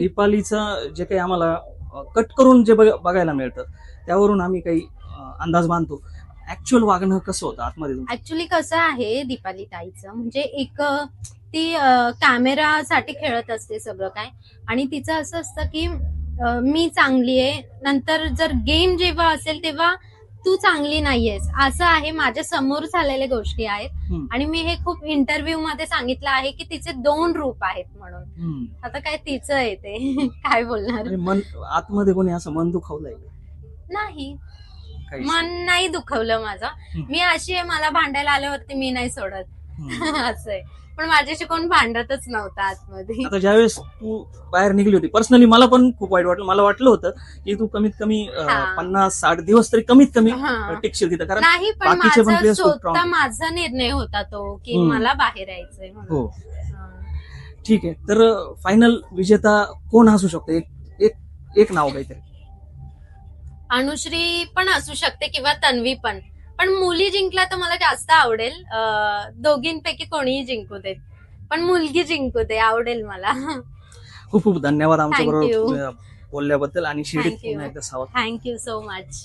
दीपालीचं जे काही आम्हाला कट करून जे बघायला मिळतं त्यावरून आम्ही काही अंदाज बांधतो. ऍक्च्युअल वागणं कसं होतं आतमध्ये तुमचं? ऍक्च्युली कसं आहे दीपाली ताईचं, म्हणजे एक ती कॅमेरासाठी खेळत असते सगळं काय, आणि तिचं असं असतं की मी चांगली आहे, नंतर जर गेम जेव्हा असेल तेव्हा तू चांगली नाहीयेस, असं आहे. माझ्या समोर झालेल्या गोष्टी आहेत आणि मी हे खूप इंटरव्ह्यू मध्ये सांगितलं आहे की तिचे 2 रूप आहेत म्हणून. आता काय तिचं आहे ते काय बोलणार. मन आतमध्ये कोणी असं मन दुखावलंय? नाही, मन नाही दुखवलं माझं. मी अशी आहे, मला भांडायला आल्यावरती मी नाही सोडत असं आहे. पण माझ्याशी कोण भांडतच नव्हतं आतमध्ये. आता ज्यावेळेस तू बाहेर निघली होती, पर्सनली मला पण खूप वाईट वाटलं. मला वाटलं होतं की तू कमीत कमी 50-60 दिवस तरी कमीत कमी टिकशील तिथं, कारण नाही, पण माझा स्वतः माझा निर्णय होता तो की मला बाहेर यायचंय म्हणून. हो, ठीक आहे. तर फायनल विजेता कोण असू शकतो? एक नाव काहीतरी. अनुश्री पण असू शकते किंवा तन्वी पण मुली जिंकला तर मला जास्त आवडेल. दोघींपैकी कोणीही जिंकू दे, पण मुलगी जिंकू दे, आवडेल मला. खूप खूप धन्यवाद आमच्याबरोबर बोलल्याबद्दल आणि शिर्डीत पुन्हा एकदा स्वागत. Thank you so much.